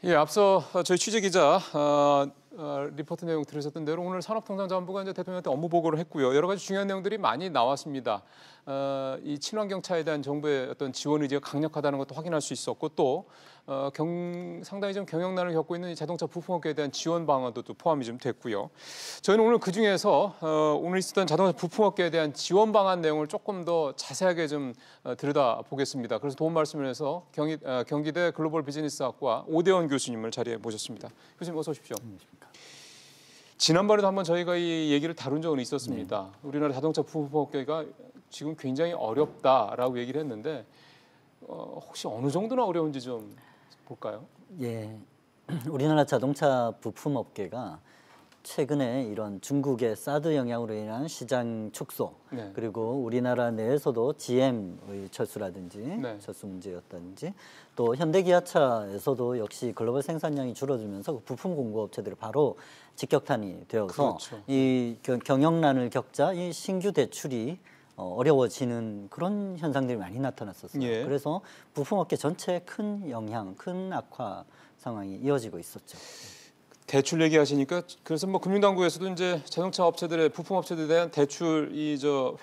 예, 앞서 저희 취재 기자 리포트 내용 들으셨던 대로 오늘 산업통상자원부가 이제 대통령한테 업무 보고를 했고요. 여러 가지 중요한 내용들이 많이 나왔습니다. 이 친환경 차에 대한 정부의 어떤 지원 의지가 강력하다는 것도 확인할 수 있었고 또 상당히 좀 경영난을 겪고 있는 이 자동차 부품업계에 대한 지원 방안도 또 포함이 좀 됐고요. 저희는 오늘 그중에서 오늘 있었던 자동차 부품업계에 대한 지원 방안 내용을 조금 더 자세하게 좀 들여다보겠습니다. 그래서 도움 말씀을 해서 경기대 글로벌 비즈니스학과 오대원 교수님을 자리에 모셨습니다. 교수님 어서 오십시오. 안녕하십니까. 지난번에도 한번 저희가 이 얘기를 다룬 적은 있었습니다. 네. 우리나라 자동차 부품업계가 지금 굉장히 어렵다라고 얘기를 했는데 혹시 어느 정도나 어려운지 좀 볼까요? 예, 우리나라 자동차 부품업계가 최근에 이런 중국의 사드 영향으로 인한 시장 축소, 네. 그리고 우리나라 내에서도 GM의 철수라든지 네. 철수 문제였다든지 또 현대기아차에서도 역시 글로벌 생산량이 줄어들면서 부품 공급업체들이 바로 직격탄이 되어서 그렇죠. 이 경영난을 겪자 이 신규 대출이 어려워지는 그런 현상들이 많이 나타났었어요. 예. 그래서 부품업계 전체에 큰 영향, 큰 악화 상황이 이어지고 있었죠. 대출 얘기하시니까 그래서 뭐 금융당국에서도 이제 자동차 업체들의 부품업체들에 대한 대출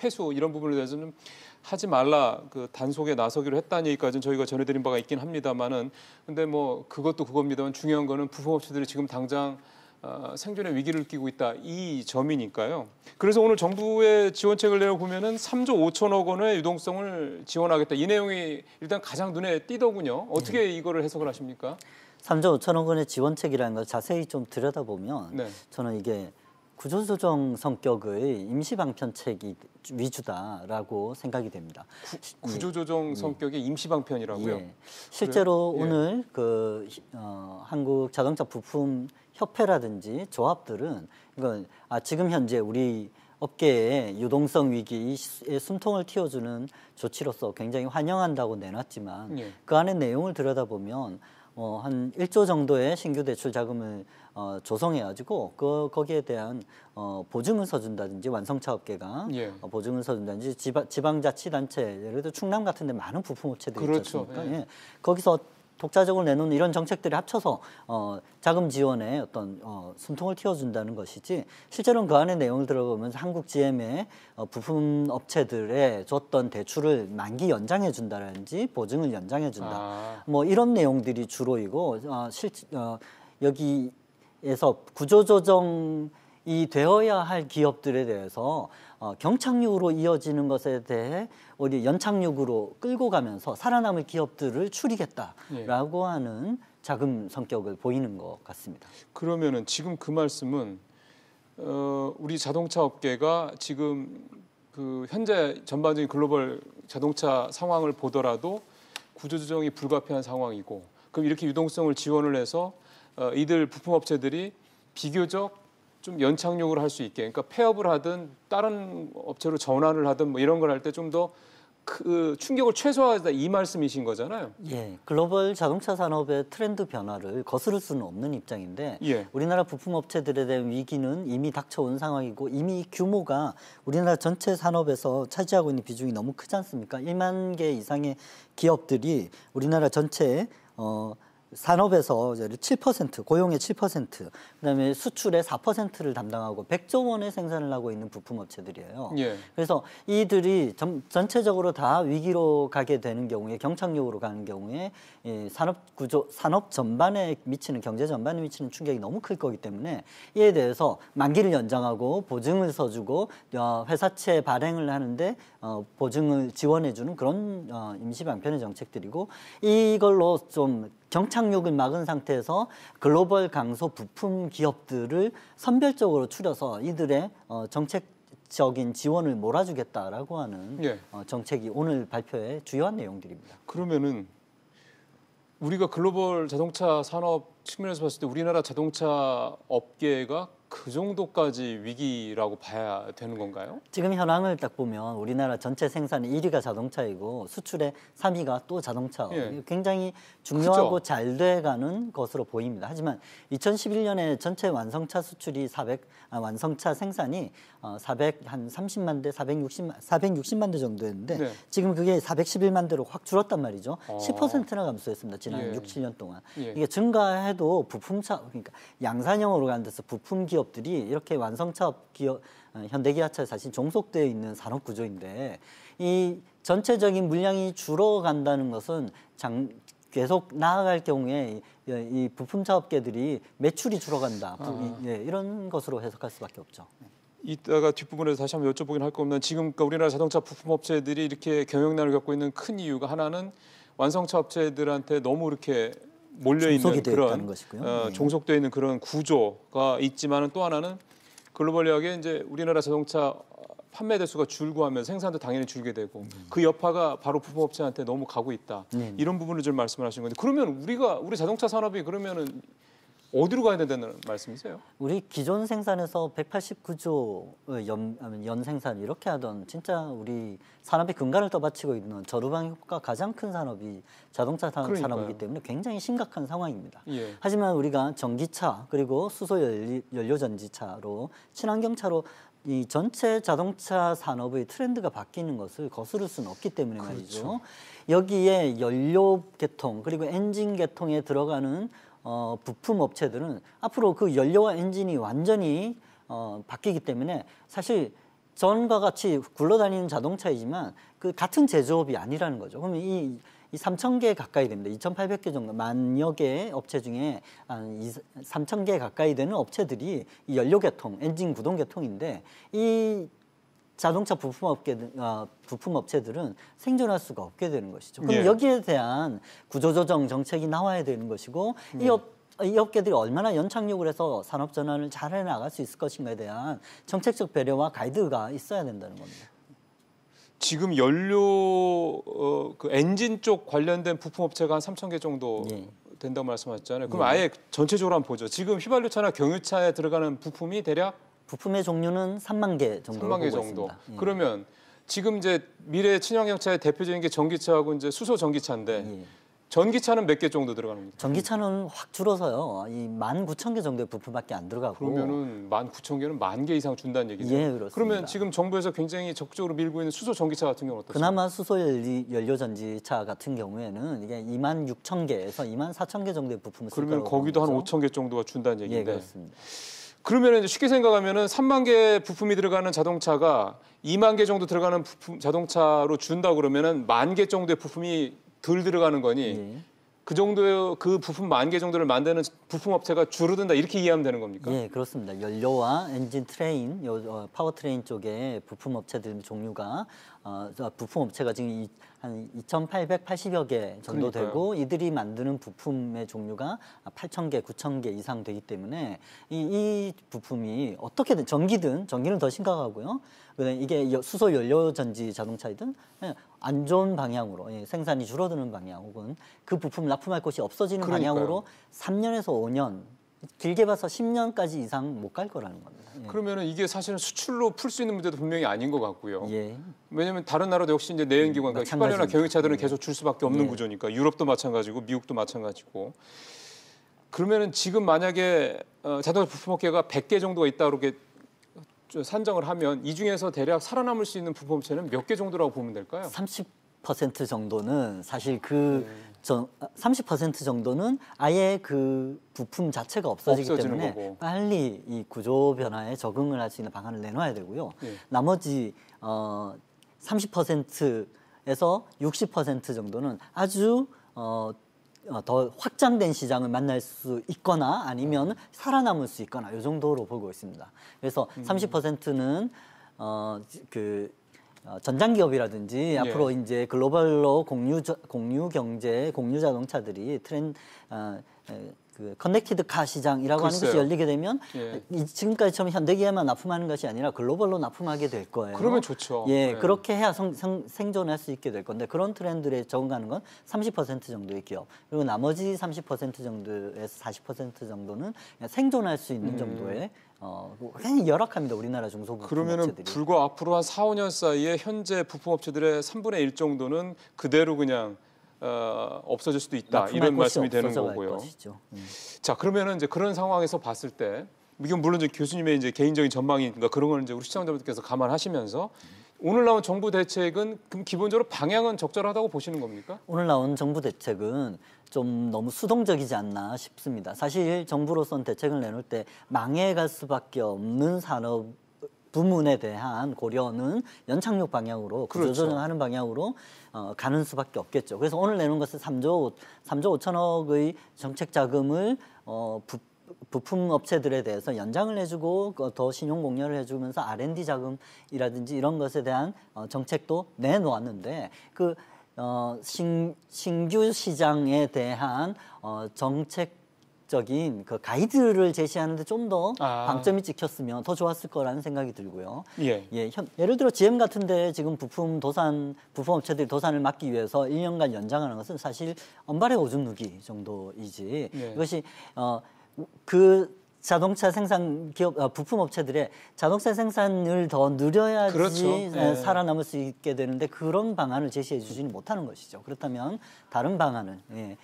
회수 이런 부분에 대해서 좀 하지 말라 그 단속에 나서기로 했다는 얘기까지는 저희가 전해드린 바가 있긴 합니다만은 근데 뭐 그것도 그겁니다만 중요한 거는 부품업체들이 지금 당장 생존의 위기를 느끼고 있다 이 점이니까요. 그래서 오늘 정부의 지원책을 내려보면은 3조 5천억 원의 유동성을 지원하겠다 이 내용이 일단 가장 눈에 띄더군요. 어떻게 이거를 해석을 하십니까? 3조 5천억 원의 지원책이라는 걸 자세히 좀 들여다보면 네. 저는 이게 구조조정 성격의 임시방편책이 위주다라고 생각이 됩니다. 구조조정 성격의 임시방편이라고요? 예. 실제로 예. 오늘 한국 자동차 부품 협회라든지 조합들은 이건 지금 현재 우리 업계의 유동성 위기에 숨통을 틔워주는 조치로서 굉장히 환영한다고 내놨지만 예. 그 안에 내용을 들여다보면 한 1조 정도의 신규 대출 자금을 조성해가지고 거기에 대한 보증을 서준다든지 완성차 업계가 예. 보증을 서준다든지 지방자치단체 예를 들어 충남 같은 데 많은 부품업체들이 그렇죠. 있지 않습니까? 예. 거기서 독자적으로 내놓은 이런 정책들이 합쳐서 자금 지원에 어떤 숨통을 틔워준다는 것이지 실제로는 그 안에 내용을 들어보면서 한국 GM의 부품 업체들에 줬던 대출을 만기 연장해 준다든지 보증을 연장해 준다. 뭐 이런 내용들이 주로이고 여기에서 구조조정이 되어야 할 기업들에 대해서 경착륙으로 이어지는 것에 대해 우리 연착륙으로 끌고 가면서 살아남을 기업들을 추리겠다라고 하는 자금 성격을 보이는 것 같습니다. 그러면은 지금 그 말씀은 우리 자동차 업계가 지금 그 현재 전반적인 글로벌 자동차 상황을 보더라도 구조조정이 불가피한 상황이고 그럼 이렇게 유동성을 지원을 해서 이들 부품업체들이 비교적 좀 연착륙을 할 수 있게, 그러니까 폐업을 하든 다른 업체로 전환을 하든 뭐 이런 걸 할 때 좀 더 그 충격을 최소화하다 이 말씀이신 거잖아요. 예, 글로벌 자동차 산업의 트렌드 변화를 거스를 수는 없는 입장인데 예. 우리나라 부품업체들에 대한 위기는 이미 닥쳐온 상황이고 이미 규모가 우리나라 전체 산업에서 차지하고 있는 비중이 너무 크지 않습니까? 1만 개 이상의 기업들이 우리나라 전체에 산업에서 7%, 고용의 7%, 그다음에 수출의 4%를 담당하고 100조 원의 생산을 하고 있는 부품업체들이에요. 예. 그래서 이들이 전체적으로 다 위기로 가게 되는 경우에 경착륙으로 가는 경우에 산업 전반에 미치는 경제 전반에 미치는 충격이 너무 클 거기 때문에 이에 대해서 만기를 연장하고 보증을 서주고 회사채 발행을 하는데 보증을 지원해주는 그런 임시방편의 정책들이고 이걸로 좀 경착륙을 막은 상태에서 글로벌 강소 부품 기업들을 선별적으로 추려서 이들의 정책적인 지원을 몰아주겠다라고 하는 예. 정책이 오늘 발표의 주요한 내용들입니다. 그러면은 우리가 글로벌 자동차 산업 측면에서 봤을 때 우리나라 자동차 업계가 그 정도까지 위기라고 봐야 되는 건가요? 지금 현황을 딱 보면 우리나라 전체 생산의 1위가 자동차이고 수출의 3위가 또 자동차. 예. 굉장히 중요하고 크죠? 잘 돼가는 것으로 보입니다. 하지만 2011년에 전체 완성차 수출이 완성차 생산이 430만 대, 460만 대 정도였는데 네. 지금 그게 411만 대로 확 줄었단 말이죠. 아. 10%나 감소했습니다. 지난 예. 6, 7년 동안. 예. 이게 증가해도 부품차, 그러니까 양산형으로 가는 데서 부품 기업들이 이렇게 완성차 기업, 현대기아차 사실 종속되어 있는 산업 구조인데 이 전체적인 물량이 줄어간다는 것은 계속 나아갈 경우에 이 부품차 업계들이 매출이 줄어간다. 이런 것으로 해석할 수밖에 없죠. 이따가 뒷부분에서 다시 한번 여쭤보긴 할 겁니다. 지금 그러니까 우리나라 자동차 부품업체들이 이렇게 경영난을 겪고 있는 큰 이유가 하나는 완성차 업체들한테 너무 이렇게 몰려있는 그런 종속되어 있는 그런 구조가 있지만은 또 하나는 글로벌하게 이제 우리나라 자동차 판매 대수가 줄고 하면 생산도 당연히 줄게 되고 그 여파가 바로 부품업체한테 너무 가고 있다. 이런 부분을 좀 말씀을 하신 건데 그러면 우리 자동차 산업이 그러면은 어디로 가야 된다는 말씀이세요? 우리 기존 생산에서 189조 연 생산 이렇게 하던 진짜 우리 산업의 근간을 떠받치고 있는 저루방 효과 가장 큰 산업이 자동차 산업이기 때문에 굉장히 심각한 상황입니다. 예. 하지만 우리가 전기차 그리고 수소 연료 전지차로 친환경차로 이 전체 자동차 산업의 트렌드가 바뀌는 것을 거스를 수는 없기 때문에 말이죠. 그렇죠. 여기에 연료 계통 그리고 엔진 계통에 들어가는 부품 업체들은 앞으로 그 연료와 엔진이 완전히 바뀌기 때문에 사실 전과 같이 굴러다니는 자동차이지만 그 같은 제조업이 아니라는 거죠. 그러면 이 3,000개 가까이 됩니다. 2,800개 정도, 만여 개의 업체 중에 한 3,000개 가까이 되는 업체들이 이 연료 계통, 엔진 구동 계통인데 이 자동차 부품 업체들은 생존할 수가 없게 되는 것이죠. 그럼 여기에 대한 구조조정 정책이 나와야 되는 것이고 이 업계들이 얼마나 연착륙을 해서 산업 전환을 잘 해나갈 수 있을 것인가에 대한 정책적 배려와 가이드가 있어야 된다는 겁니다. 지금 연료 그 엔진 쪽 관련된 부품 업체가 한 3,000개 정도 된다고 말씀하셨잖아요. 그럼 아예 전체적으로 한번 보죠. 지금 휘발유차나 경유차에 들어가는 부품이 대략 부품의 종류는 3만 개 정도로 3만 개 보고 정도. 있습니다. 그러면 지금 이제 미래 친환경차의 대표적인 게 전기차하고 이제 수소 전기차인데 전기차는 몇 개 정도 들어가는 겁니까? 전기차는 확 줄어서요. 이 19,000개 정도의 부품밖에 안 들어가고. 그러면은 19,000개는 10,000개 이상 준다는 얘기죠. 예, 그렇습니다. 그러면 지금 정부에서 굉장히 적극적으로 밀고 있는 수소 전기차 같은 경우는 어떻습니까? 그나마 수소 연료 전지차 같은 경우에는 이게 26,000개에서 24,000개 정도의 부품을 쓸 거라고 그러면 거기도 한 보면서. 5,000개 정도가 준다는 얘기인데. 예, 그렇습니다. 그러면 쉽게 생각하면은 3만 개 부품이 들어가는 자동차가 2만 개 정도 들어가는 부품 자동차로 준다 그러면은 10,000개 정도의 부품이 덜 들어가는 거니 그 정도의 그 부품 10,000개 정도를 만드는 부품 업체가 줄어든다 이렇게 이해하면 되는 겁니까? 예, 그렇습니다. 연료와 엔진 트레인, 파워 트레인 쪽에 부품 업체들 종류가 부품 업체가 지금 한 2,880여 개 정도 그러니까요. 되고 이들이 만드는 부품의 종류가 8,000개, 9,000개 이상 되기 때문에 이 부품이 어떻게든 전기는 더 심각하고요. 이게 수소 연료 전지 자동차이든 안 좋은 방향으로 생산이 줄어드는 방향 혹은 그 부품을 납품할 곳이 없어지는 방향으로 3년에서 5년 길게 봐서 10년까지 이상 못 갈 거라는 겁니다. 그러면은 이게 사실은 수출로 풀 수 있는 문제도 분명히 아닌 것 같고요. 예. 왜냐하면 다른 나라도 역시 이제 내연기관, 그러니까 휘발유나 경유차들은 계속 줄 수밖에 없는 구조니까 유럽도 마찬가지고 미국도 마찬가지고. 그러면은 지금 만약에 자동차 부품업계가 100개 정도가 있다 그렇게 산정을 하면 이 중에서 대략 살아남을 수 있는 부품업체는 몇 개 정도라고 보면 될까요? 30% 정도는 사실 30% 정도는 아예 그 부품 자체가 없어지기 때문에 거고. 빨리 이 구조 변화에 적응을 할 수 있는 방안을 내놔야 되고요. 나머지 30%에서 60% 정도는 아주 더 확장된 시장을 만날 수 있거나 아니면 살아남을 수 있거나 이 정도로 보고 있습니다. 그래서 30%는 전장기업이라든지 앞으로 이제 글로벌로 공유 경제, 공유 자동차들이 그 커넥티드 카 시장이라고 하는 것이 열리게 되면 지금까지처럼 현대기아만 납품하는 것이 아니라 글로벌로 납품하게 될 거예요. 그러면 좋죠. 그렇게 해야 생존할 수 있게 될 건데 그런 트렌드에 적응하는 건 30% 정도의 기업 그리고 나머지 30% 정도에서 40% 정도는 그냥 생존할 수 있는 정도의 굉장히 열악합니다. 우리나라 중소부품업체들이. 그러면은 불과 앞으로 한 4, 5년 사이에 현재 부품업체들의 3분의 1 정도는 그대로 그냥 없어질 수도 있다 이런 말씀이 되는 거고요. 자, 그러면은 이제 그런 상황에서 봤을 때 이건 물론 이제 교수님의 이제 개인적인 전망이니까 그런 걸 이제 우리 시청자분들께서 감안하시면서 오늘 나온 정부 대책은 그럼 기본적으로 방향은 적절하다고 보시는 겁니까? 오늘 나온 정부 대책은 좀 너무 수동적이지 않나 싶습니다. 사실 정부로서는 대책을 내놓을 때 망해갈 수밖에 없는 산업 부문에 대한 고려는 연착륙 방향으로 구조조정하는 방향으로 가는 수밖에 없겠죠. 그래서 오늘 내놓은 것은 3조 5천억의 정책 자금을 부품 업체들에 대해서 연장을 해주고 더 신용 공여를 해주면서 R&D 자금이라든지 이런 것에 대한 정책도 내놓았는데 그 신규 시장에 대한 정책적인 그 가이드를 제시하는데 좀 더 방점이 찍혔으면 더 좋았을 거라는 생각이 들고요. 예를 들어 GM 같은데 지금 부품 업체들이 도산을 막기 위해서 1년간 연장하는 것은 사실 언발의 오줌 누기 정도이지. 이것이 그 자동차 생산 기업 부품 업체들의 자동차 생산을 더 늘려야지 살아남을 수 있게 되는데 그런 방안을 제시해 주지는 못하는 것이죠. 그렇다면 다른 방안을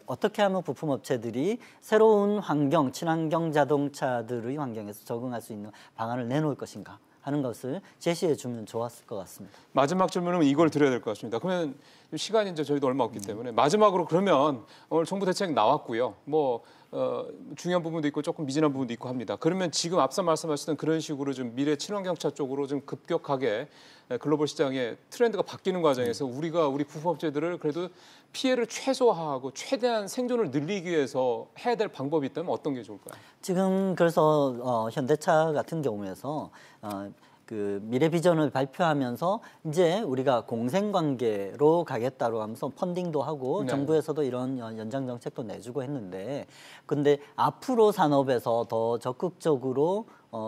어떻게 하면 부품 업체들이 새로운 환경, 친환경 자동차들의 환경에서 적응할 수 있는 방안을 내놓을 것인가 하는 것을 제시해 주면 좋았을 것 같습니다. 마지막 질문은 이걸 드려야 될 것 같습니다. 그러면 시간이 이제 저희도 얼마 없기 때문에 마지막으로 그러면 오늘 정부 대책 나왔고요. 중요한 부분도 있고 조금 미진한 부분도 있고 합니다. 그러면 지금 앞서 말씀하셨던 그런 식으로 좀 미래 친환경차 쪽으로 좀 급격하게 글로벌 시장의 트렌드가 바뀌는 과정에서 우리 부품업체들을 그래도 피해를 최소화하고 최대한 생존을 늘리기 위해서 해야 될 방법이 있다면 어떤 게 좋을까요? 지금 그래서 현대차 같은 경우에서 그 미래 비전을 발표하면서 이제 우리가 공생관계로 가겠다고 하면서 펀딩도 하고 정부에서도 이런 연장 정책도 내주고 했는데 근데 앞으로 산업에서 더 적극적으로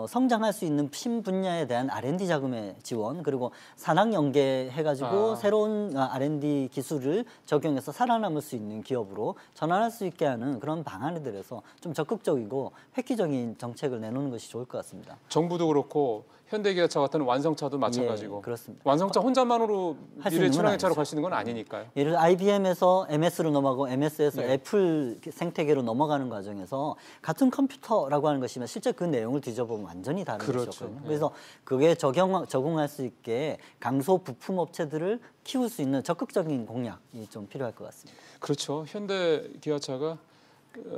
성장할 수 있는 신분야에 대한 R&D 자금의 지원 그리고 산학 연계해가지고 새로운 R&D 기술을 적용해서 살아남을 수 있는 기업으로 전환할 수 있게 하는 그런 방안에 대해서 좀 적극적이고 획기적인 정책을 내놓는 것이 좋을 것 같습니다. 정부도 그렇고 현대기아차 같은 완성차도 마찬가지고 그렇습니다. 완성차 혼자만으로 미래 친환경차로 갈 수 있는 건 아니니까요. 예를 들어 IBM에서 MS로 넘어가고 MS에서 애플 생태계로 넘어가는 과정에서 같은 컴퓨터라고 하는 것이면 실제 그 내용을 뒤져보면 완전히 다른 것이거든요. 그래서 그게 적응할 수 있게 강소 부품 업체들을 키울 수 있는 적극적인 공약이 좀 필요할 것 같습니다. 그렇죠. 현대기아차가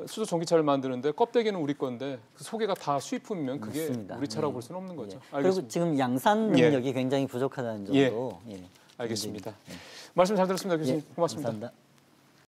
수소 전기차를 만드는데 껍데기는 우리 건데 그 소개가 다 수입품이면 그게 맞습니다. 우리 차라고 볼 수는 없는 거죠. 그리고 지금 양산 능력이 굉장히 부족하다는 점도 알겠습니다. 말씀 잘 들었습니다, 교수님. 고맙습니다. 감사합니다.